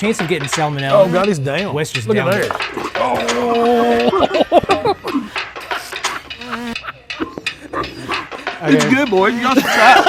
chance of getting salmonella. Oh, God, he's down. Wes just Look down. at there. Okay. It's good, boys. You got to try it.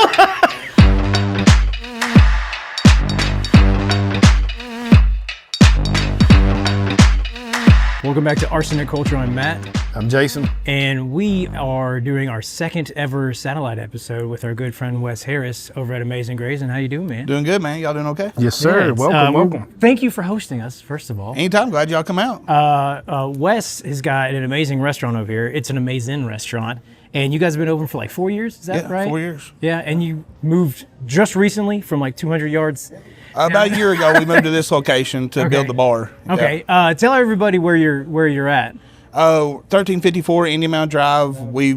Welcome back to Arsenic Culture. I'm Matt. I'm Jason. And we are doing our second ever satellite episode with our good friend Wes Harris over at Amazin Grazin. How you doing, man? Doing good, man. Y'all doing okay? Yes, sir. Yeah, welcome. Thank you for hosting us, first of all. Anytime. Glad y'all come out. Wes has got an amazing restaurant over here. It's an Amazin restaurant. And you guys have been open for like 4 years, is that right? 4 years. Yeah, and you moved just recently from like 200 yards. About a year ago, we moved to this location to build the bar. Okay, tell everybody where you're at. 1354 Indian Mound Drive. We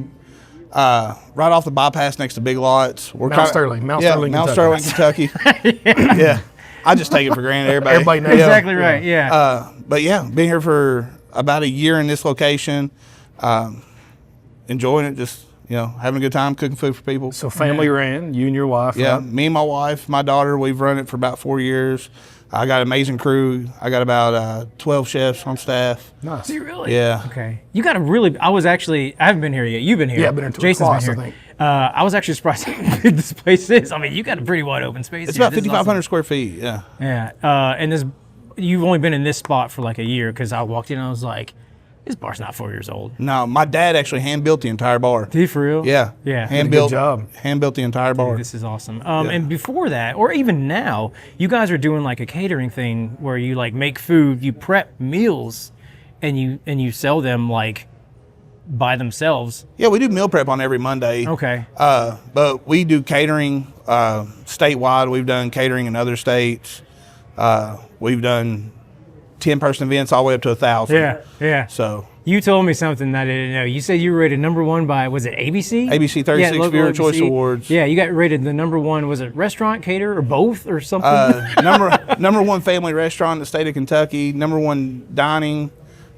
right off the bypass next to Big Lots. We're Mount Sterling, Kentucky. Yeah, I just take it for granted. Everybody knows. Exactly right. Yeah. But yeah, been here for about a year in this location. Enjoying it, just having a good time cooking food for people. So family ran, you and your wife. Yeah, right? me and my wife, my daughter, we've run it for about 4 years. I got an amazing crew. I got about 12 chefs on staff. Nice. Do you really? Yeah. Okay. You got a really. I haven't been here yet. You've been here. Yeah, I've been here Jason's twice, been here. I think. I was actually surprised how big this place is. I mean, you got a pretty wide open space. It's here. about This is 5,500 awesome. square feet. Yeah. Yeah. And you've only been in this spot for like a year because I walked in and I was like, this bar's not 4 years old. No, my dad actually hand built the entire bar. Did you for real? Yeah. Yeah. Hand Good built. job. Hand built the entire bar. This is awesome. And before that, or even now, you guys are doing like a catering thing where you like make food, you prep meals, and you sell them like by themselves. Yeah, we do meal prep on every Monday. Okay. But we do catering statewide. We've done catering in other states. We've done 10-person events all the way up to 1,000. Yeah. Yeah. So You told me something that I didn't know. You said you were rated #1 by, was it ABC? ABC 36 local Viewer ABC. Choice Awards. Yeah, you got rated the #1. Was it restaurant, caterer, or both, or something? Number one family restaurant in the state of Kentucky. #1 dining.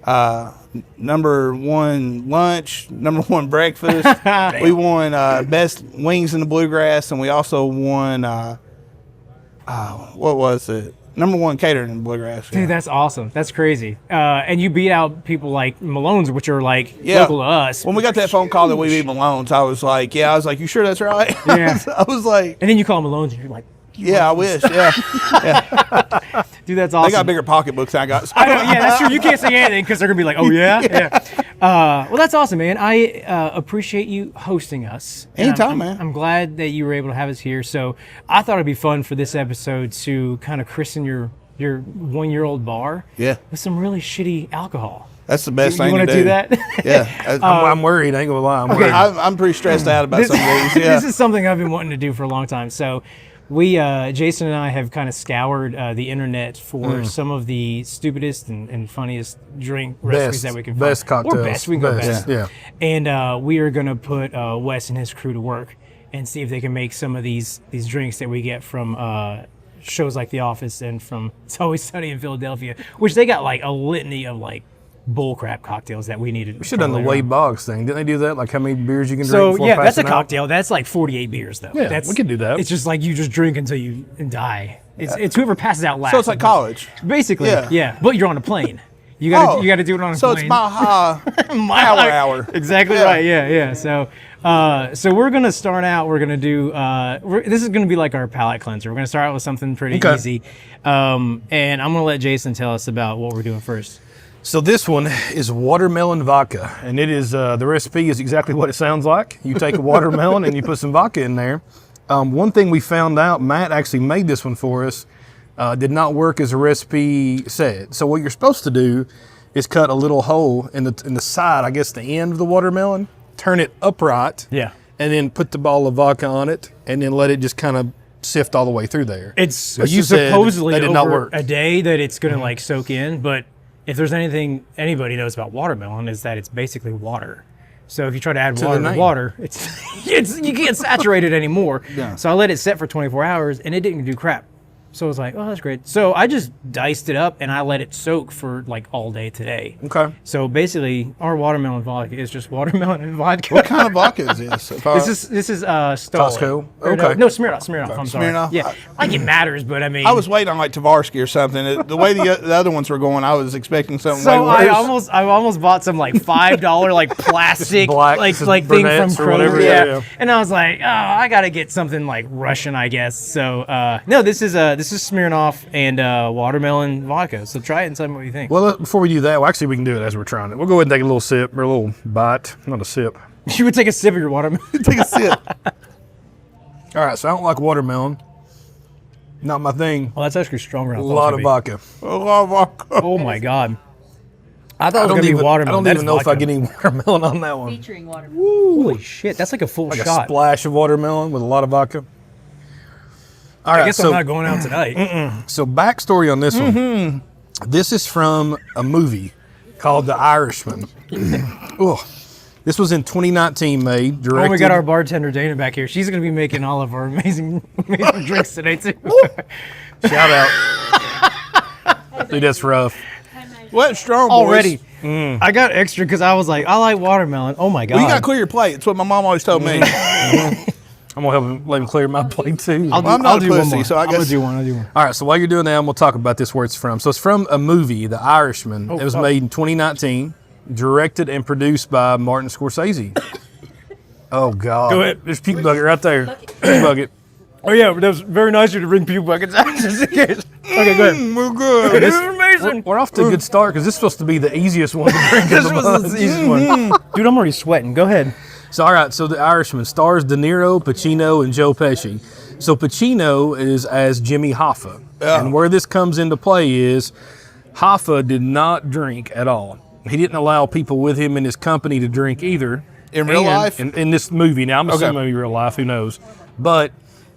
#1 lunch. #1 breakfast. We won best wings in the bluegrass, and we also won what was it? #1 catering in the bluegrass. Dude, that's awesome. That's crazy. And you beat out people like Malone's, which are like Yeah. local to us. When we got that phone call that we beat Malone's, I was like, you sure that's right? Yeah. I was like, And then you call Malone's and you're like, yeah, I wish. Yeah. dude, that's awesome. They got bigger pocketbooks than I got. I know, yeah, that's true. You can't say anything because they're going to be like, oh, yeah? Yeah. Well, that's awesome, man. I appreciate you hosting us. And Anytime, man. I'm glad that you were able to have us here. So I thought it'd be fun for this episode to kind of christen your 1-year-old bar with some really shitty alcohol. That's the best thing You to want to do that? Yeah. I'm worried. I ain't gonna lie. I'm worried. I'm pretty stressed out about some of these. Yeah. This is something I've been wanting to do for a long time. So we, Jason and I have kind of scoured the internet for some of the stupidest and funniest drink recipes that we can find. Best cocktails. Or best, we can go best. Yeah. And we are going to put Wes and his crew to work and see if they can make some of these drinks that we get from shows like The Office and from It's Always Sunny in Philadelphia, which they got like a litany of like bullcrap cocktails that we needed. We should have done the Wade Boggs thing. Didn't they do that? Like how many beers you can drink So before yeah, that's a passing out? cocktail. That's like 48 beers though. Yeah, we could do that. It's just like you just drink until you die. It's whoever passes out last. So it's like college. Basically, Yeah. yeah. But you're on a plane. You got to do it on a So plane. it's mile high, hour. Exactly Yeah. right. Yeah. So we're gonna start out. We're gonna do. This is gonna be like our palate cleanser. We're gonna start out with something pretty easy. And I'm gonna let Jason tell us about what we're doing first. So this one is watermelon vodka, and it is the recipe is exactly what it sounds like. You take a watermelon and you put some vodka in there. One thing we found out, Matt actually made this one for us. Did not work as the recipe said. So what you're supposed to do is cut a little hole in the side, I guess the end of the watermelon, turn it upright, Yeah. and then put the ball of vodka on it, and then let it just kind of sift all the way through there. It's But you said supposedly that did not over work. a day that it's gonna like soak in, but if there's anything anybody knows about watermelon is that it's basically water. So if you try to add water to name. water, it's you can't saturate it anymore. Yeah. So I let it set for 24 hours and it didn't do crap. So I was like, oh, that's great. So I just diced it up and I let it soak for like all day today. Okay. So basically, our watermelon vodka is just watermelon and vodka. What kind of vodka is this? This is Stoli. Costco? Or Okay. No, Smirnoff. I'm sorry. Smirnoff? Yeah, like it matters, but I mean, I was waiting on like Tavarsky or something. The way the other ones were going, I was expecting something so way I worse. almost bought some like $5 like plastic Black, like this is thing from Burnett's or Kroger. whatever, Yeah. yeah. And I was like, oh, I gotta get something like Russian, I guess. So no, this is Smirnoff and watermelon vodka. So try it and tell me what you think. Well, before we do that, well, actually, we can do it as we're trying it. We'll go ahead and take a little sip or a little bite, not a sip. You would take a sip of your watermelon. Take a sip. All right, so I don't like watermelon. Not my thing. Well, that's actually stronger. A lot of vodka. A lot of vodka. Oh my god. I thought it was I gonna be don't watermelon. even know if I get any watermelon on that one. Featuring water. Holy shit, that's like a full Like a shot. splash of watermelon with a lot of vodka. All right, I guess so I'm not going out tonight. So backstory on this one. This is from a movie called The Irishman. Oh, this was in 2019 made, directed. Oh, we got our bartender Dana back here. She's gonna be making all of our amazing drinks today too. Shout out. Dude, that's rough. What strong boys. Already, I got extra because I was like, I like watermelon. Oh my god! Well, you got to clear your plate. It's what my mom always told me. I'm gonna help him, let him clear my plate too. I'm not a do one pussy, more. so I I'm gonna guess- do one. I'll do one. All right, so while you're doing that, I'm gonna talk about this where it's from. So it's from a movie, The Irishman. It was fuck. made in 2019, directed and produced by Martin Scorsese. Oh God! Go ahead. There's puke bucket right there. Puke bucket. Oh yeah, that was very nice of you to bring puke buckets out just in case. Okay, go ahead. We're good. This is amazing. We're off to a good start because this is supposed to be the easiest one to drink. This was the easiest one. Dude, I'm already sweating. Go ahead. So, all right, so The Irishman stars De Niro, Pacino, and Joe Pesci. So Pacino is as Jimmy Hoffa. Yeah. And where this comes into play is Hoffa did not drink at all. He didn't allow people with him in his company to drink either. In real life? In this movie. Now, I'm assuming maybe real life, who knows. But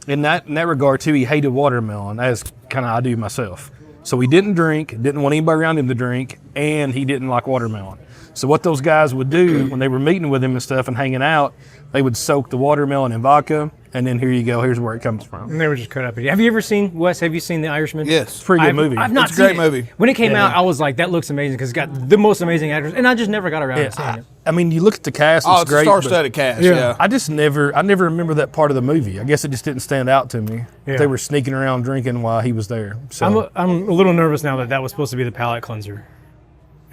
in that regard, too, he hated watermelon, as kind of I do myself. So he didn't drink, didn't want anybody around him to drink, and he didn't like watermelon. So what those guys would do when they were meeting with him and stuff and hanging out, they would soak the watermelon in vodka, and then here you go, here's where it comes from. And they were just cut up. Have you ever seen, Wes, have you seen The Irishman? Yes. Pretty good movie. I've not It's a great seen it. movie. When it came Yeah. out, I was like, that looks amazing because it's got the most amazing actors, and I just never got around to seeing it. I mean, you look at the cast, Oh, it's it's great. a but star-studded cast. Yeah. Yeah. I never remember that part of the movie. I guess it just didn't stand out to me. Yeah. They were sneaking around drinking while he was there. So I'm a little nervous now that was supposed to be the palate cleanser.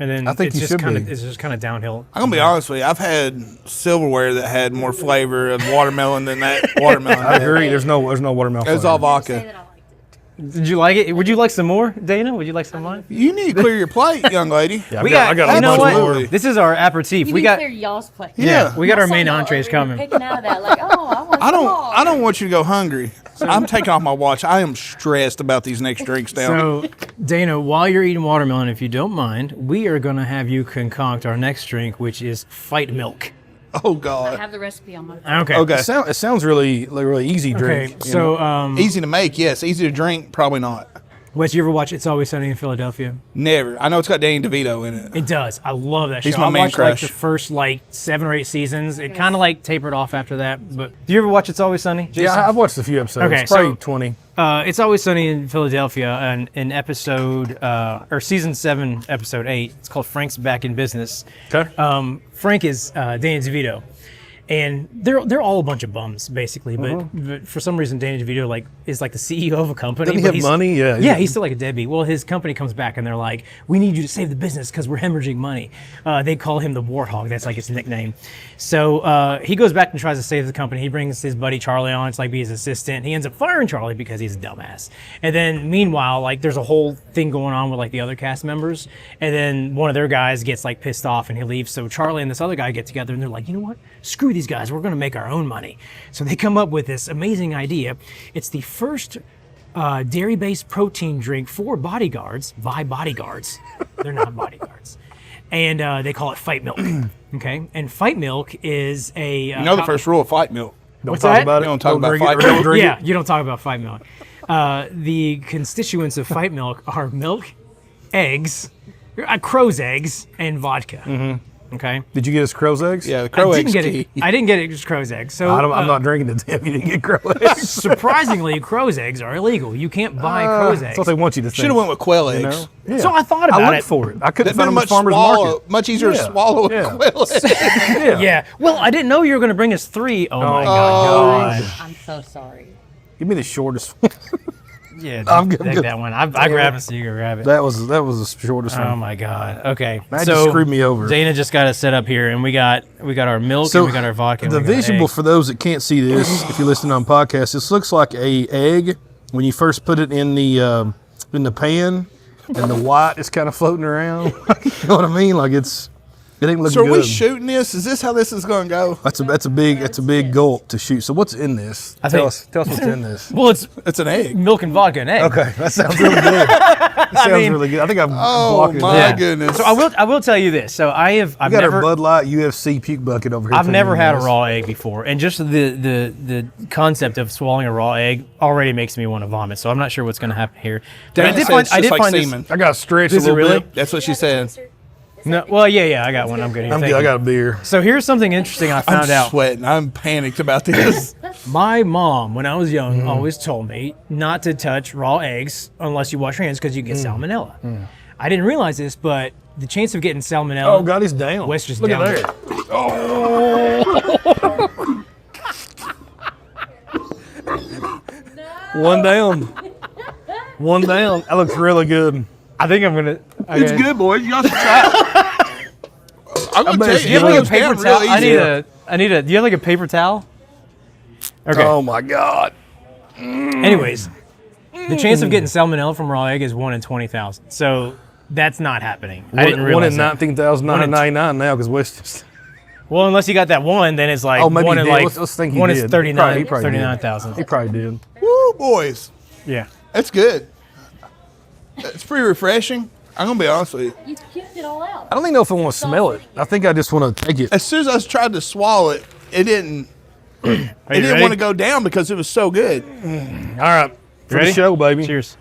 And then I think it's you just should kind be. of it's just kind of downhill. I'm gonna be honest with you. I've had silverware that had more flavor of watermelon than that watermelon. I agree. There's no watermelon. It's all flavor. Say vodka. that I liked it. Did you like it? Would you like some more, Dana? Would you like some of mine? You need to clear your plate, young lady. Yeah, I got a you know bunch what? more. This is our aperitif. You We need got to clear y'all's plate. Yeah. we got our I saw main y'all entrees over here coming. Picking out of that, like, oh, I want I some more. don't want you to go hungry. I'm taking off my watch. I am stressed about these next drinks now. So, Dana, while you're eating watermelon, if you don't mind, we are going to have you concoct our next drink, which is Fight Milk. Oh I God. have the recipe on my phone. Okay. Okay. It sounds really easy drink. Okay. So, Easy to make, yes. Easy to drink, probably not. Wes, you ever watch It's Always Sunny in Philadelphia? Never. I know it's got Danny DeVito in it. It does. I love that He's show. my I man watched crush. like the first 7 or 8 seasons. It kind of tapered off after that. But do you ever watch It's Always Sunny? Jason? Yeah, I've watched a few episodes. Okay, It's probably so- 20. It's Always Sunny in Philadelphia, and in episode or season 7, episode 8. It's called Frank's Back in Business. Okay. Frank is Danny DeVito, and they're all a bunch of bums basically. But for some reason, Danny DeVito is the CEO of a company. Doesn't he but have he's- money? Yeah. Yeah, he's still like a deadbeat. Well, his company comes back and they're like, "We need you to save the business because we're hemorrhaging money." They call him the Warthog. That's like his nickname. So he goes back and tries to save the company. He brings his buddy Charlie on to be his assistant. He ends up firing Charlie because he's a dumbass. And then meanwhile, there's a whole thing going on with the other cast members. And then one of their guys gets pissed off and he leaves. So Charlie and this other guy get together and they're like, you know what? Screw these guys. We're going to make our own money. So they come up with this amazing idea. It's the first dairy-based protein drink for bodyguards by bodyguards. They're not bodyguards. And they call it Fight Milk. Okay? And Fight Milk is a... You know the first rule of Fight Milk. Don't What's talk that? about it. You don't talk about drink it, Fight or don't Milk. drink Yeah, it. you don't talk about Fight Milk. The constituents of Fight Milk are milk, eggs, crow's eggs, and vodka. Okay. Did you get us crow's eggs? Yeah, the crow I eggs didn't get key. it. I didn't get it. Just crow's eggs. So I'm not drinking it. Damn, you didn't get crow eggs. surprisingly, crow's eggs are illegal. You can't buy crow's That's eggs. what they want you to think. Should have went with quail eggs. You know? Yeah. So I thought about I looked it. for it. I couldn't That'd find been them at the farmer's market. much easier to Yeah. swallow Yeah. a quail egg. Yeah. Well, I didn't know you were going to bring us 3. Oh my Oh. God. I'm so sorry. Give me the shortest one. Yeah, I'm take good. that one. I grabbed it, so you can grab it. That was the shortest Oh one. my God. Okay. That so just screwed me over. Dana just got it set up here, and we got our milk and we got our vodka. and The we got our visual eggs. for those that can't see this, if you're listening on podcast, this looks like a egg when you first put it in the pan, and the white is kind of floating around. You know what I mean? Like it ain't looking So are good. we shooting this? Is this how this is going to go? That's a big gulp to shoot. So what's in this? I Tell think- us what's in this. Well, it's It's an egg. milk and vodka and egg. Okay, that sounds really good. That sounds mean- really good. I think I'm Oh blocking my that. goodness. So I will tell you this. So I've We got never our Bud Light UFC puke bucket over here. I've for never you had a guys. raw egg before, and just the concept of swallowing a raw egg already makes me want to vomit. So I'm not sure what's going to happen here. But Dana said it's just like semen. I got stretched Is a it little really? bit. That's what she said. No, well, yeah, I got one. I'm good here. I'm Thank good. I you. got a beer. So here's something interesting I I'm found out. sweating. I'm panicked about this. My mom, when I was young, always told me not to touch raw eggs unless you wash your hands because you get salmonella. I didn't realize this, but the chance of getting salmonella. Oh God, he's down. Wes just Look downed at it. that. Oh. One down. One down. That looks really good. I think I'm gonna. It's good, boys. You got to try. I'm going to bet tell it's you, Do you have it like a goes paper down towel? real I easy. need a. Do you have like a paper towel? Okay. Oh my God. Anyways, the chance of getting salmonella from raw egg is 1 in 20,000. So that's not happening. I didn't One realize in that. 19,999 now because West just. Well, unless you got that one, then it's like Oh, maybe 1 he in did. like Let's think he 1 did. is He probably did. 39,000. He probably did. Woo, boys. Yeah. That's good. It's pretty refreshing. I'm going to be honest with you. You kicked it all out. I don't even know if I want to smell it. I think I just want to take it. As soon as I tried to swallow it, it didn't ready? want to go down because it was so good. All right. For Ready? the show, baby. Cheers.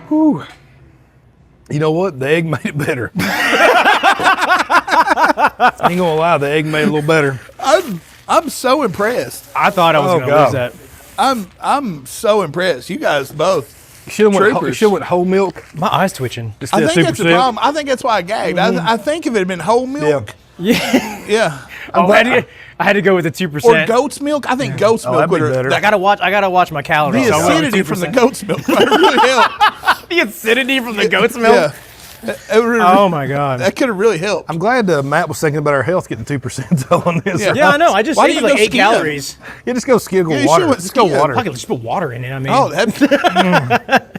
Whew. You know what? The egg made it better. I ain't gonna lie, the egg made it a little better. I'm so impressed. I thought I was Oh, going to God. lose that. I'm so impressed. You guys both. You should have Troopers. went whole milk. My eye's twitching. Instead I of think that's the 2%. problem. I think that's why I gagged. I think if it had been whole milk, Yeah. yeah, Oh, I had to go with the 2%. or goat's milk. I think goat's milk that'd be would better. I gotta watch my calories. the So I went with acidity from the 2%. goat's milk would really help. The acidity from the goat's milk. Yeah, it would've- Oh my God. that could have really helped. I'm glad Matt was thinking about our health getting 2% on this. Yeah. Yeah, I know. I just Why saved didn't like you 8 go skim? calories. Yeah, just go skiggle Yeah, you water. should've went Just go skim. water. I could just put water in it. I mean, Oh, that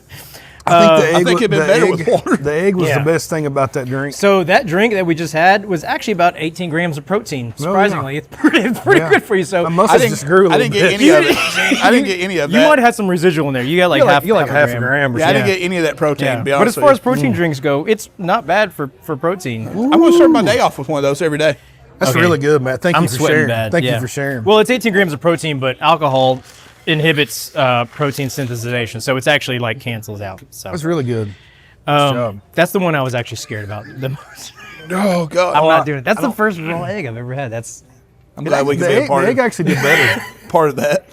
I think it'd been better with water. The egg was Yeah. the best thing about that drink. so that drink that we just had was actually about 18 grams of protein. Surprisingly, it's pretty Yeah. good for you. So My muscles just grew a little I didn't get bit. any of it. I didn't get any of you that. might have had some residual in there. You got like half a gram or Yeah, I didn't something. get any of that protein. Yeah. To be But honest as far as with protein drinks go, it's not bad for protein. you. I'm gonna start my day off with one of those every day. That's Okay. really good, Matt. Thank I'm you for sweating sharing. bad. Thank yeah. you for sharing. Well, it's 18 grams of protein, but alcohol inhibits protein synthesization, so it's actually like cancels out. So that's really good. job. that's the one I was actually scared about the most. Oh God, I'm not doing it. That's the first raw egg I've ever had. I'm glad we The could be a egg, part the egg of, actually did better. part of that.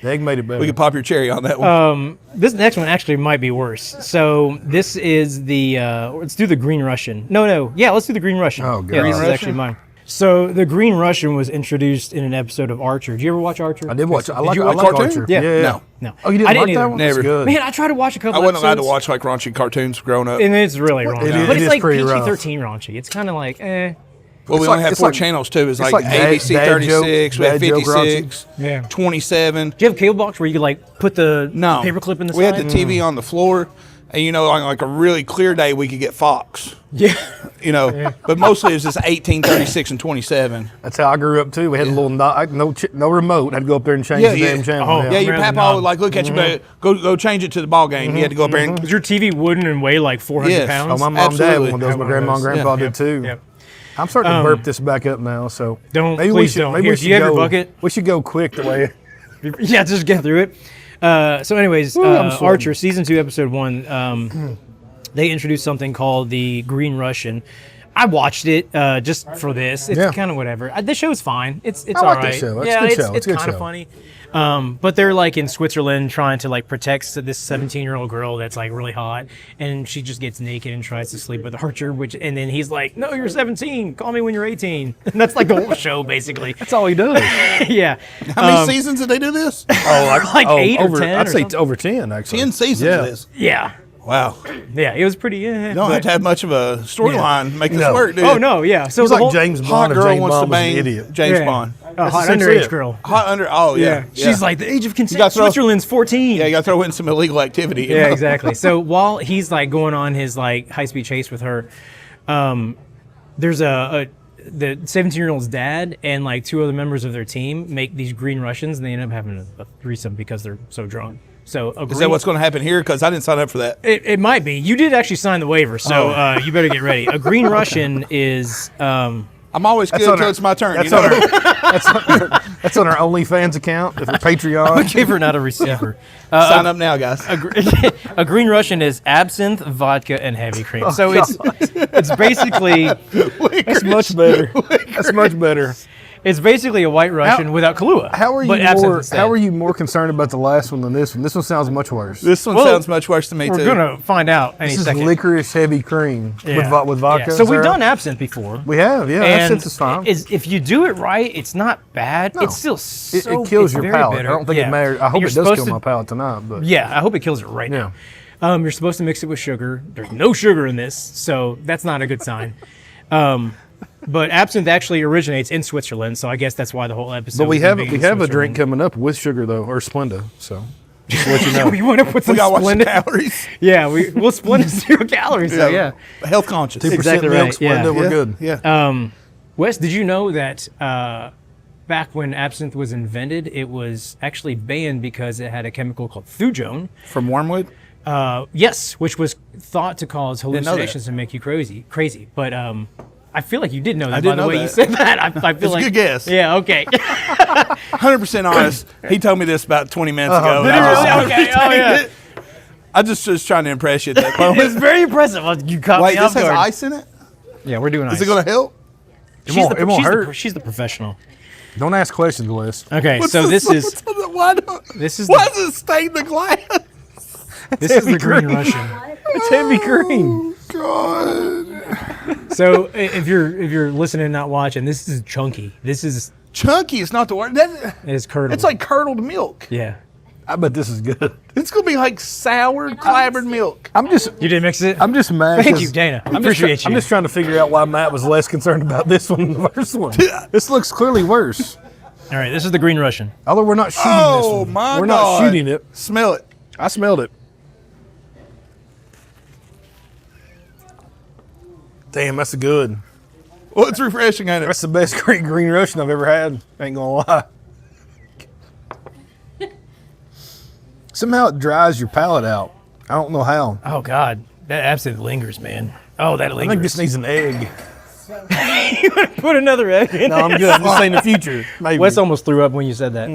The egg made it better. We could pop your cherry on that one. This next one actually might be worse. So this is the let's do the Green Russian. No, yeah, let's do the Green Russian. Oh, God. yeah, Green this is Russian? actually mine. So the Green Russian was introduced in an episode of Archer. Did you ever watch Archer? I did watch. I like you watch Archer. cartoon? Yeah. No. No. Oh, you didn't I like didn't that either. one? Never. That's good. Man, I tried to watch a I couple. wasn't allowed to episodes, watch like raunchy cartoons growing up. and it's really raunchy. It is- but it it's is like pretty rough. PG-13 raunchy. It's kind of like, eh. Well, we It's only like- have it's 4 like- channels too. It's like like dad- ABC dad 36, we have joke- dad joke 56, Yeah. 27. Do you have a cable box where you could like put the No. paperclip in the We side? had the TV on the floor, and you know, on like a really clear day, we could get Fox. Yeah. You know, but mostly it was just 18, 36, and 27. That's how I grew up too. We had a little no remote. I'd go up there and change Yeah, the yeah. damn channel. Oh, Yeah, your Remember the papa would knob. like look at you, but go change it to the ball game. You had to go up there and Was your TV wooden and weigh like 400 Yes. pounds? Oh, my mom and dad Absolutely. one of those. My Had one of grandma and those. grandpa Yeah. did too. Yep. I'm starting to burp this back up now. So Don't- maybe please don't. Maybe Here, we do should you have your go. bucket? We should go quick the way. Yeah, just get through it. So, anyways, I'm sweating. Archer season 2, episode 1. They introduced something called the Green Russian. I watched it just for this. It's kind of whatever. The show's fine. It's I all like right. that show. It's yeah, a good show. it's a good kind of show. funny. But they're like in Switzerland trying to like protect this 17-year-old girl that's like really hot, and she just gets naked and tries to sleep with Archer. And then he's like, "No, you're 17. Call me when you're 18." And that's like the whole show basically. That's all he does. Yeah. How many seasons did they do this? Like 8 or over, 10 I'd or say something. over 10, actually. 10 seasons Yeah. of this. Yeah. Wow. Yeah. It was pretty. You don't have to have much of a storyline to make this No. work, do you? Oh no. Yeah. So He's the like whole James Hot Bond if girl James wants to Bond was an bang idiot. James yeah. Bond. Hot essentially underage it. girl. Hot under. Oh yeah. She's like the age of consent. gotta throw- Switzerland's 14. Yeah, you got to throw in some illegal activity. you Yeah, know? exactly. So while he's like going on his like high-speed chase with her, there's the 17-year-old's dad and like 2 other members of their team make these Green Russians, and they end up having a threesome because they're so drunk. So Is that what's going to happen here? Because I didn't sign up for that. it might be. You did actually sign the waiver, so you better get ready. A Green Russian is I'm always good on until our- it's my turn. That's you on know? That's on our OnlyFans account, if we're Patreon. giver, not a receiver. Sign up now, guys. A Green Russian is absinthe, vodka, and heavy cream. So it's basically That's much better. That's much better. it's basically a White Russian without Kahlua. How are you but absinthe more? instead. How are you more concerned about the last one than this one? This one sounds much worse. This one Well, sounds much worse to me, We're too. gonna find out any This is second. licorice heavy cream Yeah. with vodka. Yeah. So we've Sarah? done absinthe before. We have, yeah. and Absinthe is fine. if you do it right, it's not bad. No. It's still It so kills it's your very palate. bitter. I don't think Yeah. it matters. I And hope you're it does supposed kill to- my palate tonight. But Yeah, I hope it kills it right Yeah. now. You're supposed to mix it with sugar. There's no sugar in this, so that's not a good sign. But absinthe actually originates in Switzerland, so I guess that's why the whole episode. But we is have being a in drink Switzerland. coming up with sugar though, or Splenda. So just to let you know. We want to put We some got to watch the Splenda. calories. Yeah, we'll Splenda 0 calories. So yeah. Health conscious. 2% exactly milk, right, yeah. Splenda, we're good. Yeah. Wes, did you know that back when absinthe was invented, it was actually banned because it had a chemical called thujone? From Wormwood? Yes, which was thought to cause know that. hallucinations and make you crazy. But I feel like you did know that. I by did the know way you that. said that, I feel It's a like good guess. Yeah. Okay. 100% honest. He told me this about 20 minutes ago. Did and he I just- really? Okay. Oh yeah. I just was trying to impress you at that It's moment. very impressive. You caught Wait, me this off has guard. ice in it? Yeah, we're doing ice. Is it going to help? It won't hurt. She's the professional. Don't ask questions, Wes. Okay, What's so this is Why this is why the, does it stain the glass? this is the Green cream. Russian. It's heavy cream. God. So if you're listening and not watching, this is chunky. This is Chunky is not the word. That, is curdled. it's like curdled milk. yeah. I bet this is good. It's going to be like soured, clabbered milk. I'm just You didn't mix it. mad. Thank 'cause you, Dana. I'm Appreciate just, I'm you. just trying to figure out why Matt was less concerned about this one than the first one. This looks clearly worse. All right, this is the Green Russian. Although we're not shooting Oh, this one. my We're God. not shooting it. Smell it. I smelled it. Damn, that's good. Well, it's refreshing, ain't it? That's the best green Russian I've ever had. Ain't gonna lie. Somehow it dries your palate out. I don't know how. Oh God, that absinthe lingers, man. Oh, that I lingers. think this needs an egg. You want to put another egg in? No, I'm good. I'm just saying the future. Maybe. Wes almost threw up when you said that.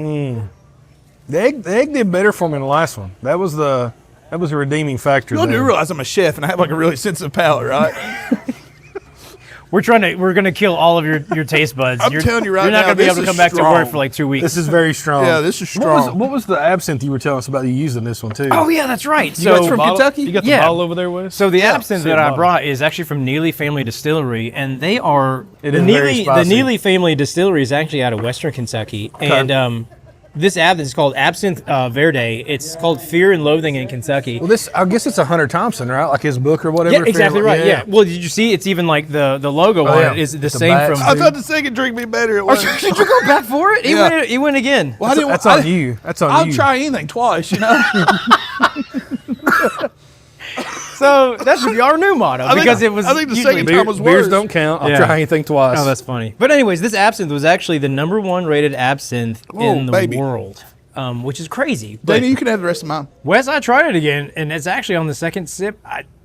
The egg did better for me than the last one. That was a redeeming factor. You do there. realize I'm a chef and I have like a really sensitive palate, right? We're gonna kill all of your taste buds. I'm telling you right you're not now, gonna be this able to is come back to strong. work for like 2 weeks. This is very strong. Yeah, this is strong. What was the absinthe you were telling us about you using this one too? Oh yeah, that's right. You guys from Bottle- Kentucky? You got the Yeah. bottle over there, Wes? So the Yeah, absinthe see that the I bottle. brought is actually from Neely Family Distillery, and they are It the is very Neely. The spicy. Neely Family Distillery is actually out of Western Kentucky, and this absinthe is called Absinthe Verde. It's called Fear and Loathing in Kentucky. Well, I guess it's a Hunter Thompson, right? Like his book or whatever. Yeah, exactly right. Yeah. Well, did you see? It's even like the logo on yeah. it is the With the same bats. from. I thought the second drink would be better. It wasn't. Did you go back for it? Yeah. He went again. Well, I didn't, That's I- on you. That's on I'll you. try anything twice, you know? So that should be our new motto because it was. I think the usually- second time was Beers worse. don't count. I'll Yeah. try anything twice. Oh, that's funny. But anyways, this absinthe was actually the #1 rated absinthe in the baby. world, which is crazy. But Dana, you can have the rest of mine. Wes, I tried it again, and it's actually on the second sip.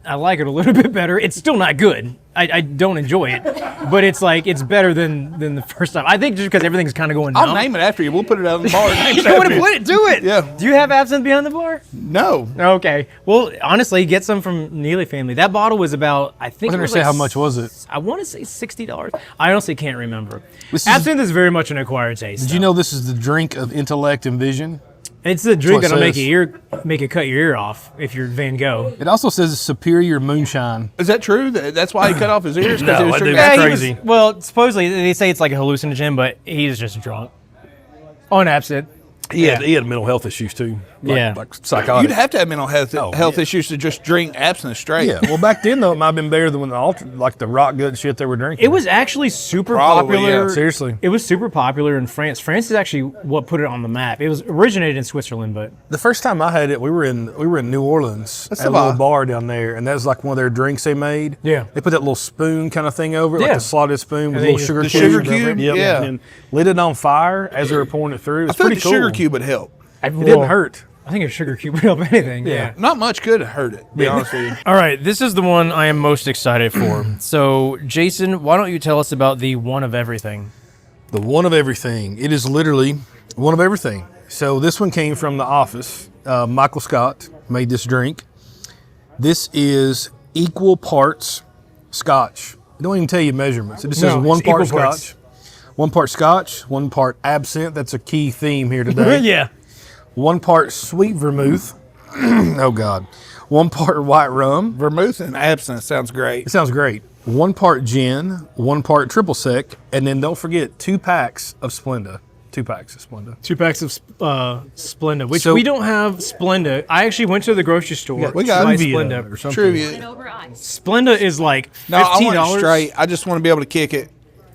I like it a little bit better. It's still not good. I don't enjoy it, but it's like it's better than the first time. I think just because everything's kind of going down. I'll name it after you. We'll put it on the bar. You want to put it? Do it. Yeah. Do you have absinthe behind the bar? No. Okay. Well, honestly, get some from Neely family. That bottle was about, I think. I was going to say, how much was it? I want to say $60. I honestly can't remember. This is- Absinthe is very much an acquired taste. Did you know this is the drink of intellect and vision? It's the drink That's what that'll it make it cut your ear off if you're Van Gogh. It also says it's superior moonshine. Is that true? That's why he cut off his ears? 'Cause No, he was I drinking- think that's he crazy. well, supposedly they say it's like a hallucinogen, but he's just drunk on absinthe. He had mental health issues too. Yeah. Like psychotic. You'd have to have mental health yeah. issues to just drink absinthe straight. Yeah. Well, back then though, it might have been better than when the rock good shit they were drinking. It was actually super Probably, popular. yeah, seriously. It was super popular in France. France is actually what put it on the map. It was originated in Switzerland, but The first time I had it, we were in New Orleans That's at a the little vibe. bar down there, and that was like one of their drinks they made. Yeah. They put that little spoon kind of thing over it, Yeah. like a slotted spoon with then a little you sugar the cube. sugar over it. cube? Yep. Yeah. And then lit it on fire as they were pouring it through. It I was feel like pretty the cool. sugar cube would help. it Didn't hurt. I think a sugar cube would help anything. Yeah. Not much could hurt it, to be honest with you. All right, this is the one I am most excited for. So, Jason, why don't you tell us about the one of everything? The one of everything. It is literally one of everything. So this one came from The Office. Michael Scott made this drink. This is equal parts Scotch. I don't even tell you measurements. It just says No, one it's part equal parts. Scotch. 1 part Scotch, 1 part absinthe. That's a key theme here today. Yeah. 1 part sweet vermouth. Oh, God. 1 part white rum. Vermouth and absinthe sounds great. It sounds great. 1 part gin, 1 part triple sec, and then don't forget 2 packs of Splenda. 2 packs of Splenda. 2 packs of Splenda, which So- we don't have Splenda. I actually went to the grocery store. we got to buy Trivia Splenda. or something. Trivia. Over ice. Splenda is like $15. No, I want it straight. I just want to be able to kick it.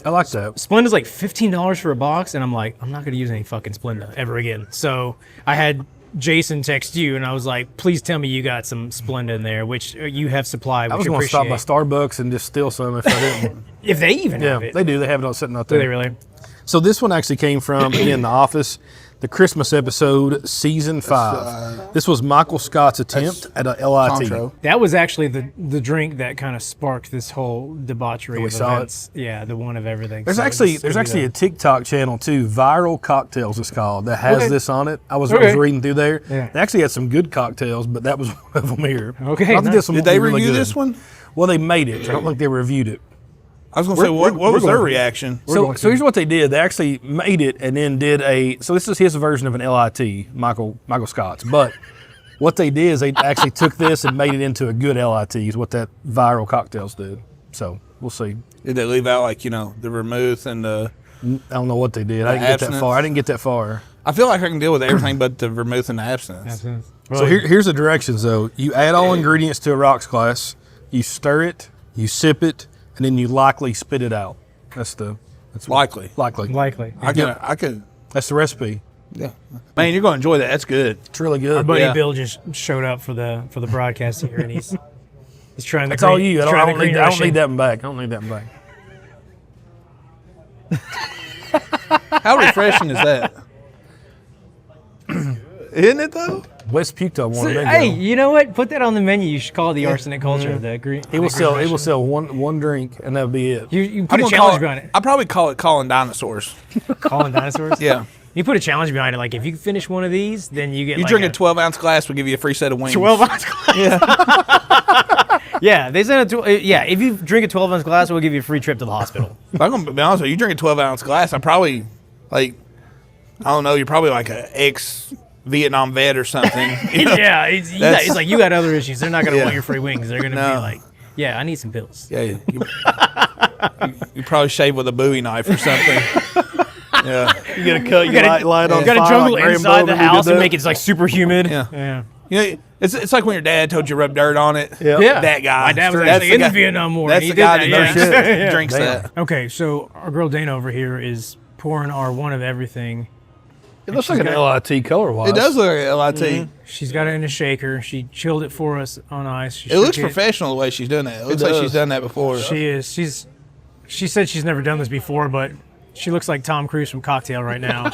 I like that. Splenda's like $15 for a box, and I'm like, I'm not gonna use any fucking Splenda ever again. So I had Jason text you, and I was like, please tell me you got some Splenda in there, which you have supplied. I was going to stop by Starbucks and just steal some if I didn't. If they even Yeah, have it. they do. They have it all sitting out Do there. they really? So this one actually came from, again, The Office, the Christmas episode, season 5. This was Michael Scott's attempt at a LIT. Contro. That was actually the drink that kind of sparked this whole debauchery we of saw it. events. Yeah, the one of everything. There's So actually this is a TikTok channel too, Viral Cocktails it's called, that has Okay. this on it. I was Okay. reading through there. Yeah. They actually had some good cocktails, but that was one of them here. Okay, I think nice. this one Did will be they really review good. this one? Well, they made it. I don't think they reviewed it. I was going to say, what was their reaction? So here's what they did. They actually made it and then did a. So this is his version of an LIT, Michael Scott's. But what they did is they actually took this and made it into a good LIT. Is what that Viral Cocktails did. So we'll see. Did they leave out, like, the vermouth and the... I don't know what they did. I didn't get that abstinence? far. I didn't get that far. I feel like I can deal with everything but the vermouth and the absinthe. So here's the directions though. You add all ingredients to a rocks glass. You stir it. You sip it, and then you likely spit it out. That's Likely. likely. I could. That's the recipe. Yeah. Man, you're going to enjoy that. That's good. It's really Our good. buddy Yeah. Bill just showed up for the broadcast here, and he's trying to. That's all you. I don't need that one back. I don't need that one back. How refreshing is that? Isn't it, though? Wes puked on one. Hey, you know what? Put that on the menu. You should call it the arsenic culture. The green. He will sell one drink, and that'll be it. You I'm put a gonna challenge behind it. I'll probably call it calling dinosaurs. Calling dinosaurs. Yeah. You put a challenge behind it. Like if you finish one of these, then you get. You like drink a 12-ounce glass, we'll give you a free set of wings. 12-ounce glass. Yeah. Yeah, they said yeah. If you drink a 12-ounce glass, we'll give you a free trip to the hospital. If I'm going to be honest with you, you drink a 12-ounce glass, I'm probably, like, I don't know, you're probably like an ex-Vietnam vet or something. You know? Yeah, it's like you got other issues. They're not gonna Yeah. want your free wings. They're gonna be like, yeah, I need some pills. Yeah, you probably shave with a Bowie knife or something. Yeah. You gotta cut your light on You got to fire jungle like inside Rambo the when we did house and that. make it like super humid. Yeah. Yeah. You know, it's like when your dad told you to rub dirt on it. Yeah. Yeah. That guy. My dad was That's actually the in the guy- Vietnam War. That's He the did guy that, that yeah. knows Yeah. drinks Damn. that. Okay, so our girl Dana over here is pouring our one of everything. It looks like an LIT color-wise. It does look like a LIT. She's got it in a shaker. She chilled it for us on ice. She It looks shook professional the way she's doing that. It looks like does. she's done that before. She is. She said she's never done this before, but she looks like Tom Cruise from Cocktail right now.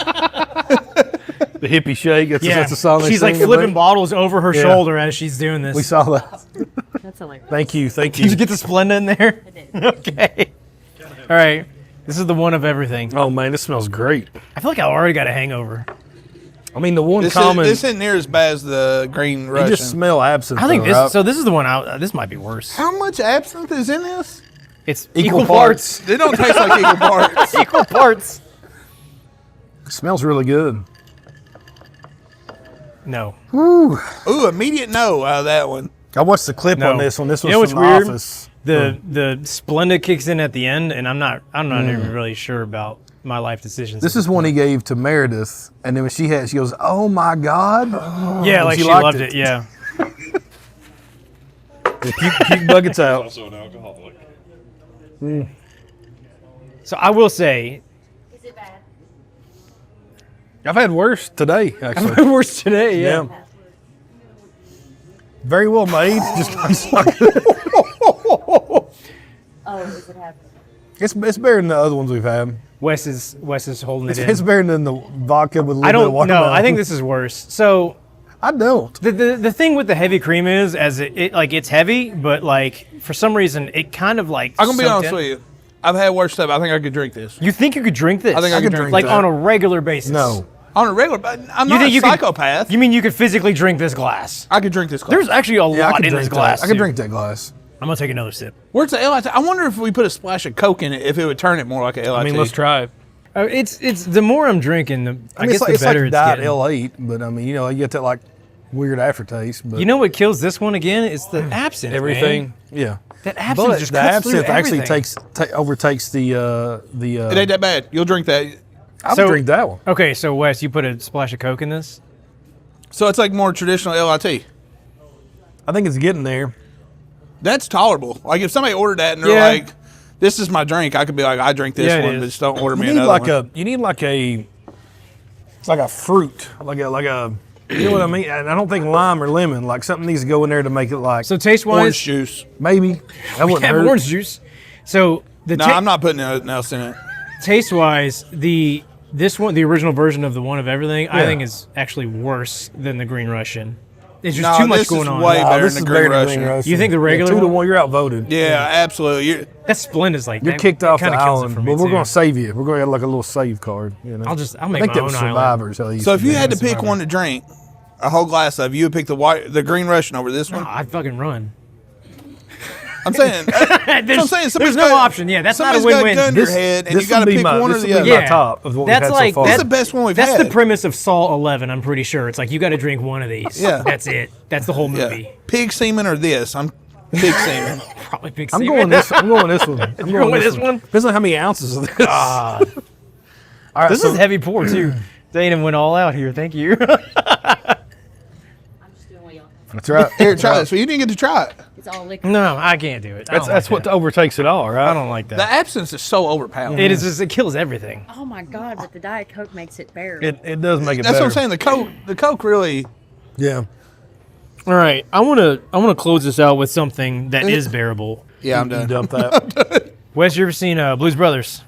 The hippie shake. That's a song they she's like sing, flipping but bottles over her shoulder as she's doing this. We saw that. That's Absolutely. Thank you. Did you get the Splenda in there? I did. Okay. All right. This is the one of everything. Oh man, this smells great. I feel like I already got a hangover. I mean, the one This common. isn't near as bad as the green you Russian. just smell absinthe. I think though, this. right? So this is the one. This might be worse. How much absinthe is in this? It's Equal equal parts. They don't taste like equal parts. Equal parts. It smells really good. No. Ooh, immediate no out of that one. I watched the clip No. on this one. This was You know what's from The weird? Office. The Splenda kicks in at the end, and I'm not even really sure about my life decisions. This is one he gave to Meredith, and then when she goes, "Oh my God!" yeah, like she she liked loved it. it. Yeah. Puke buckets out. Also an alcoholic. So I will say, Is it bad? I've had worse today, actually. worse today. Yeah. Yeah. Very well made. Just Oh, is it happening? it's better than the other ones we've had. Wes is holding it It's in. better than the vodka with a little I bit of don't know. watermelon. I think this is worse. So I don't. the thing with the heavy cream is, as it like it's heavy, but like for some reason it kind of like. I'm gonna be soaked honest in. with you. I've had worse stuff. I think I could drink this You think you could drink this? I think I could drink like that. on a regular basis. No. on a regular. But I'm You not think a you psychopath. Could, you mean you could physically drink this glass? I could drink this. Glass. There's actually a Yeah, I lot could in drink this glass. that. I could too. drink that glass. I'm gonna take another sip. Where's the LIT? I wonder if we put a splash of Coke in it, if it would turn it more like a LIT. I mean, let's try it. It's the more I'm drinking, I guess it's like, the it's like better it's Diet getting. L8, but I mean, you know, you get that like weird aftertaste. But You know what kills this one again? It's the absinthe. everything, man. yeah. That absinthe But just the cuts through absinthe actually everything. overtakes the. It ain't that bad. You'll drink that. I So- would drink that one. Okay, so Wes, you put a splash of Coke in this. So it's like more traditional LIT. I think it's getting there. That's tolerable. Like if somebody ordered that and they're Yeah. like, "This is my drink," I could be like, "I drink this Yeah, it one, is. but just don't order me You need another like one." you need like a. It's like a fruit, like a. You know what I mean? And I don't think lime or lemon. Like something needs to go in there to make it like. So taste Orange wise, juice. maybe that wouldn't have hurt. orange juice. So the No, I'm not putting anything else in it. taste wise, this one, the original version of the one of everything, I Yeah. think is actually worse than the Green Russian. There's just No, too much this is going on. way Oh, better this than is the Green better than Russian. Green Russian. You think the regular 2 to one? 1? You're outvoted. Yeah, absolutely. That Splenda's like You're that- kicked that off the kinda kills it island, for but me, we're too. going to save you. We're going to have like a little save card. You know? I'll I make think my that own was island. Survivors. How they used So to if you do had it. to pick Survivor. one to drink, a whole glass of, you would pick the Green Russian over this one. I'd fucking run. I'm saying. There's, somebody's there's no got- option. Yeah, that's not a somebody's got a win-win. gun to your head, and this you got to would be pick my- one or this the would be other. my top of what That's we've had like so far. That's the best one we've That's had. the premise of Saw 11. I'm pretty sure it's like you got to drink one of these. Yeah. That's it. That's the whole Yeah. movie. Pig semen or this? I'm pig semen. Probably big. I'm semen. going this. I'm going this one. I'm You're going with this one? Depends on how many ounces of this. All right, This so is heavy pour too. Dana went all out here. Thank you. I'm just doing what y'all. That's right. Here, try this. Well, you didn't get to try it. It's all liquid. No, I can't do it. I don't That's like what that. overtakes it all, right? I don't like that. The absence is so overpowering. It is just, it kills everything. Oh my God! But the Diet Coke makes it bearable. It does make it That's better. what I'm saying. The Coke really. Yeah. All right, I want to close this out with something that is bearable. Yeah, I'm You done. dump that. Wes, you ever seen Blues Brothers?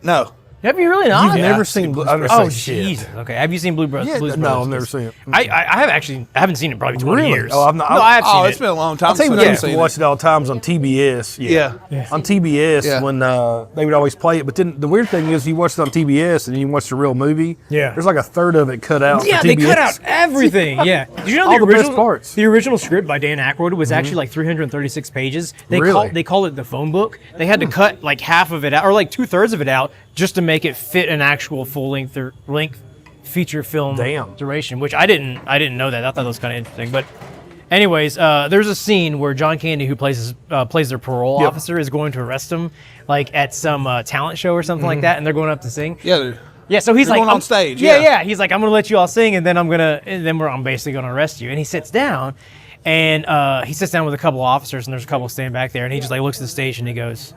No. Have you really not? You've Yeah. never seen Blue Brothers? Oh, Jesus. Okay, have you seen Blues Brothers? Yeah, No, I've never seen it. I have actually. I haven't seen it probably 20 Really? years. Oh, I've not- No, I have seen Oh, it. it's been a long time I'll tell you since when I I've used to seen watch it all the times on TBS. Yeah. On TBS Yeah. when they would always play it. But then the weird thing is you watch it on TBS and then you watch the real movie. Yeah. There's like a third of it cut out. Yeah, for they TBS. cut out everything. Yeah. Did you know All the the best original parts. The original script by Dan Aykroyd was actually like 336 pages. Really? They call it the phone book. They had to cut like half of it out, or like 2/3 of it out, just to make it fit an actual full length feature film Damn. duration. Which I didn't know that. I thought that was kind of interesting. But anyways, there's a scene where John Candy, who plays their parole Yep. officer, is going to arrest him, like at some talent show or something like that, and they're going up to sing. Yeah. Yeah, so he's They're like going on I'm- stage, Yeah, yeah. yeah. He's like, I'm gonna let you all sing, and then I'm basically gonna arrest you. And he sits down, and he sits down with a couple officers, and there's a couple standing back there, and he just like looks at the stage and he goes,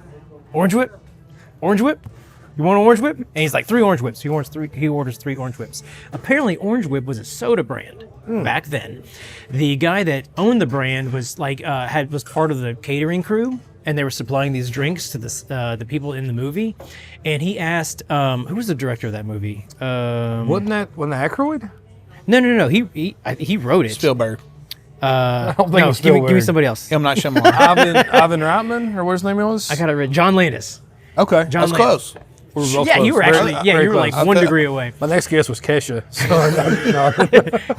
"Orange whip, orange whip. You want an orange whip?" And he's like, 3 orange whips. He orders 3 orange whips. Apparently, Orange Whip was a soda brand back then. The guy that owned the brand was like was part of the catering crew, and they were supplying these drinks to the people in the movie. And he asked, who was the director of that movie? Wasn't that Aykroyd? No. He wrote it. Spielberg. I don't think No, it was still give me wearing. somebody else. M. Night Shyamalan. Ivan Reitman, or what his name was? I got it right. John Landis. Okay, John that's Landis. close. We were both Yeah, close. you were Very- actually. Yeah, very you were close. like one degree away. My next guess was Kesha. So, no.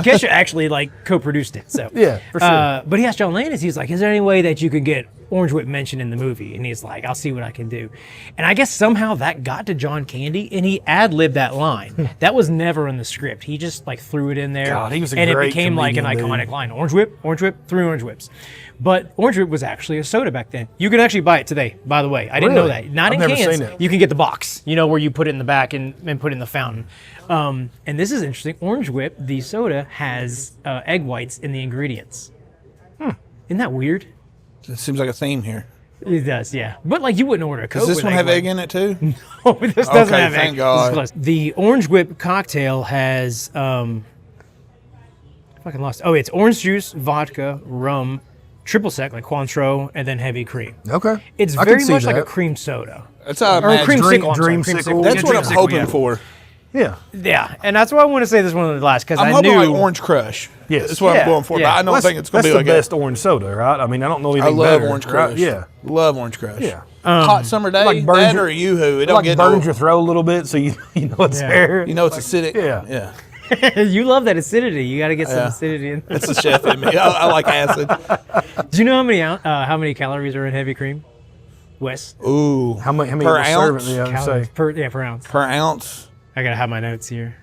Kesha actually like co-produced it. So Yeah, for sure. But he asked John Landis. He's like, "Is there any way that you could get Orange Whip mentioned in the movie?" And he's like, "I'll see what I can do." And I guess somehow that got to John Candy, and he ad-libbed that line. That was never in the script. He just like threw it in there. God, he was a and great it became like an comedian, iconic dude. line. Orange Whip, 3 Orange Whips. But Orange Whip was actually a soda back then. You can actually buy it today, by the way. I didn't know Really? that. Not I've in never cans. seen it. You can get the box, where you put it in the back and put it in the fountain. And this is interesting. Orange Whip, the soda, has egg whites in the ingredients. Isn't that weird? It seems like a theme here. It does, yeah. But like you wouldn't order a Coke Does this with one have white. egg in it too? Oh, this doesn't Okay, have thank egg. God. This is close. The Orange Whip cocktail has fucking lost. Oh, it's orange juice, vodka, rum, triple sec like Cointreau, and then heavy cream. Okay. It's I can very see much like a that. cream soda. That's how I Or a imagine. creamsicle. I'm sorry, Dreamsicle. That's what I'm Dreamsicle, hoping yeah. for. Yeah. Yeah, and that's why I want to say this one of the last because I'm I hoping knew. like Orange Crush. Yes. That's what Yeah, I'm going for. yeah. But I don't That's, think it's going to that's be like the best orange soda, right? I mean, I don't know I anything love better, Orange right? Crush. Yeah. Love Orange Crush. Yeah. Hot summer day, like burns that your- or a Yoo-Hoo. It It don't like get burns no, your throat a little bit, so you know it's Yeah. there. You know it's acidic. Yeah. Yeah. You love that acidity. You got to get some Yeah. acidity in. That's the chef in me. I like acid. Do you know how many calories are in heavy cream, Wes? Ooh. How many Per a ounce? serving? Yeah, I would Calories say. per ounce. Per ounce? I gotta have my notes here.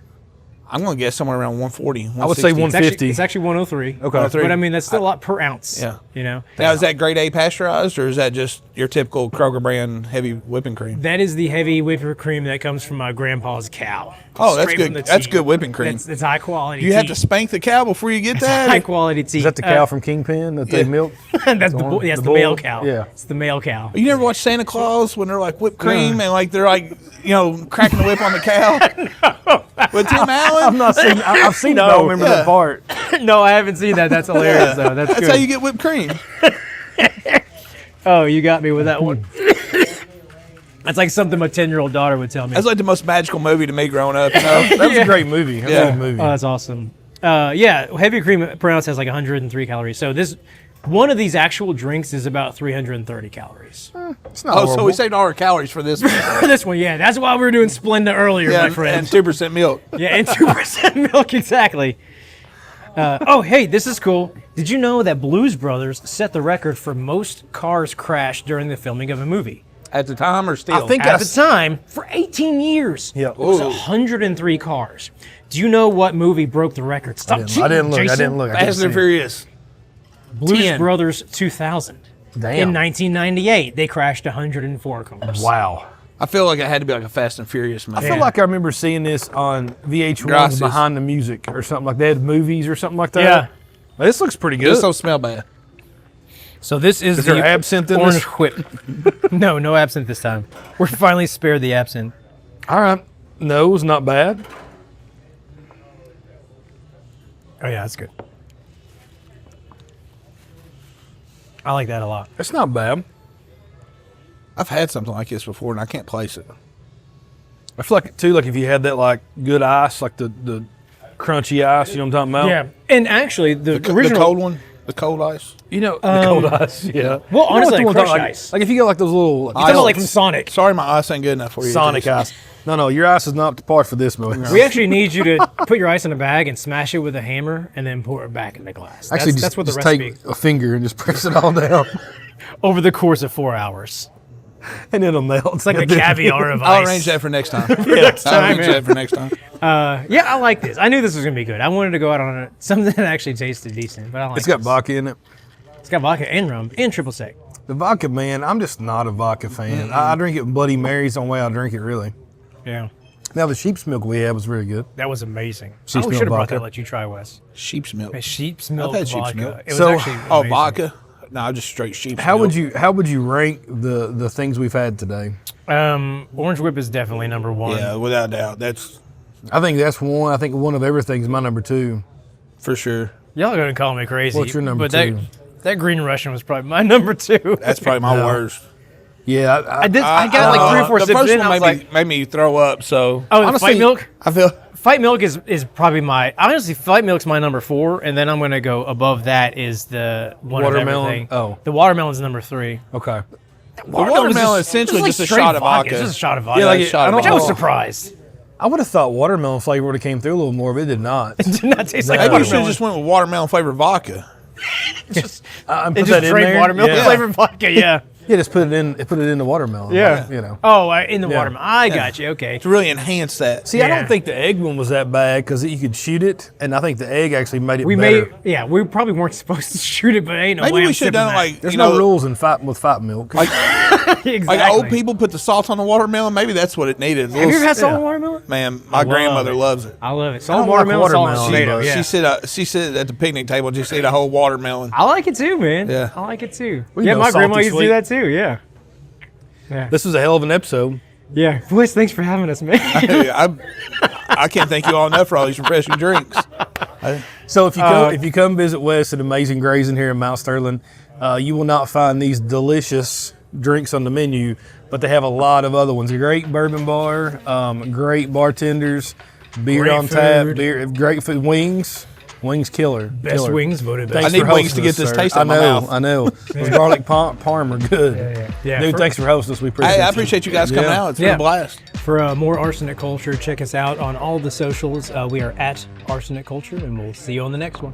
I'm going to guess somewhere around 140. I would say 160. It's actually, 50. it's actually 103. Okay. 103. But I mean that's still a lot per ounce. Yeah. Now Now, is that grade A pasteurized or is that just your typical Kroger brand heavy whipping cream? that is the heavy whipping cream that comes from my grandpa's cow. Oh, that's Straight good. from the That's teat. good whipping cream. That's high quality. You have tea. to spank the cow before you get High that? quality tea. Is that the cow from Kingpin that they yeah. milk? That's the one? yes, The the male bull? cow. Yeah. It's the male cow. You never watch Santa Claus when they're like whipped cream and like they're like, cracking the whip on the cow? With Tim Allen? I've not seen. I've seen it. I don't remember Yeah. that part. No, I haven't seen that. That's hilarious though. That's That's good. how you get whipped cream. Oh, you got me with that one. That's like something my 10-year-old daughter would tell me. That's like the most magical movie to me growing up. That was a great movie. That was Yeah. a good movie. Oh, that's awesome. Yeah, heavy cream per ounce has like 103 calories. So one of these actual drinks is about 330 calories. It's not Oh, so horrible. we saved all our calories for this one. For this one, yeah, that's why we were doing Splenda earlier, Yeah, my and friend. 2% milk. Yeah, and 2% milk, exactly. Oh, hey, this is cool. Did you know that Blues Brothers set the record for most cars crashed during the filming of a movie? At the time or still? I think At the time, for 18 years, Yeah. it was Ooh. 103 cars. Do you know what movie broke the record? Stop I cheating, didn't look. I Jason. didn't look. I couldn't Fast see and it. Furious. Blues 10. Brothers 2000. Damn. In 1998, they crashed 104 cars. Wow. I feel like it had to be like a Fast and Furious movie. I feel like I remember seeing this on VH1 Gracias. Behind the Music or something like that. They had movies or something like that. Yeah. Well, this looks pretty good. This don't smell bad. So this is Is there the absinthe in orange this? whip. No absinthe this time. We're finally spared the absinthe. All right. No, it's not bad. Oh yeah, that's good. I like that a lot. It's not bad. I've had something like this before and I can't place it. I feel like too, like if you had that like good ice, like the crunchy ice, you know what I'm talking about? Yeah, and actually the The original cold one? The cold ice? You know, the cold ice. Yeah. Well, You know honestly, what like I'm talking- crushed ice. Like if you get like those little You're talking about don't- like from Sonic. Sorry, my ice ain't good enough for you. Sonic Jason. ice. No, your ice is not up to par for this, boy. We actually need you to put your ice in a bag and smash it with a hammer and then pour it back in the glass. Actually, that's what the just recipe take a finger and just press it all down, over the course of 4 hours. and it'll melt. It's like the caviar of ice. I'll arrange that for next time. I'll time, arrange yeah. that for next time. Yeah, I like this. I knew this was gonna be good. I wanted to go out on something that actually tasted decent, but I like It's got this. vodka in it. It's got vodka and rum and triple sec. The vodka, man, I'm just not a vodka fan. I drink it with Bloody Marys the only way I drink it, really. Yeah, Now, the sheep's milk we had was very good. that was amazing. Sheep's I milk should have brought vodka. that. Let you try, Wes. Sheep's milk. Sheep's milk had sheep's vodka. milk. It was So- actually Oh, amazing. vodka? No, just straight sheep's How milk. would you rank the things we've had today? Orange Whip is definitely number one. Yeah, without a doubt. That's I think that's one. I think one of everything's my number two. for sure. Y'all are gonna call me crazy. What's your number but two? That Green Russian was probably my number two. That's probably my No. worst. Yeah, I got like 3 or 4 the sips first in. one I was made, like, made me throw up. So oh, the honestly, Fight Milk. I feel Fight Milk is probably honestly Fight Milk's my number 4, and then I'm gonna go above that is the one of Watermelon? everything. Oh. The watermelon's number 3. okay. the watermelon is essentially like just a straight shot of vodka. It's just a shot of vodka. Yeah, like shot of I which I was don't. surprised. I would have thought watermelon flavor would have came through a little more, but it did not. It did not taste like Maybe you should have watermelon. just went with watermelon flavored vodka. I It put that just in straight there. watermelon Yeah. flavored vodka. Yeah. Yeah, just put it in. Put it in the watermelon. Yeah. You know. Oh, in the Yeah. watermelon. I got you. Okay. To really enhance that. See, I Yeah. don't think the egg one was that bad because you could shoot it, and I think the egg actually made it We better. we probably weren't supposed to shoot it, but ain't no Maybe way we I'm should have sipping done it like There's you no know, rules in with fight milk. exactly. like old people put the salt on the watermelon. Maybe that's what it needed. Have you ever had salt Yeah. and watermelon? Man, my grandmother loves it. I love it. I Salt don't and like watermelon, salt and watermelon, tomato. but Yeah. She sit at the picnic table and just eat a whole watermelon. I like it too, man. Yeah. I like it too. We Yeah, know my grandma salty used to sweet. do that too. Yeah. This was a hell of an episode. Yeah. Wes, thanks for having us, man. I can't thank you all enough for all these refreshing drinks. So if you come visit Wes at Amazin Grazin here in Mount Sterling, you will not find these delicious drinks on the menu, but they have a lot of other ones. A great bourbon bar, great bartenders, beer Great on tap, food. great food, wings killer. Best killer. wings voted best. Thanks I need for wings to hosting get us, this sir. taste out I my know, mouth. I know. Those garlic parm are good. Yeah. Dude, thanks for hosting us. We appreciate Hey, it. I appreciate you guys coming Yeah. out. It's been a blast. For more Arsenic Culture, check us out on all the socials. We are at Arsenic Culture, and we'll see you on the next one.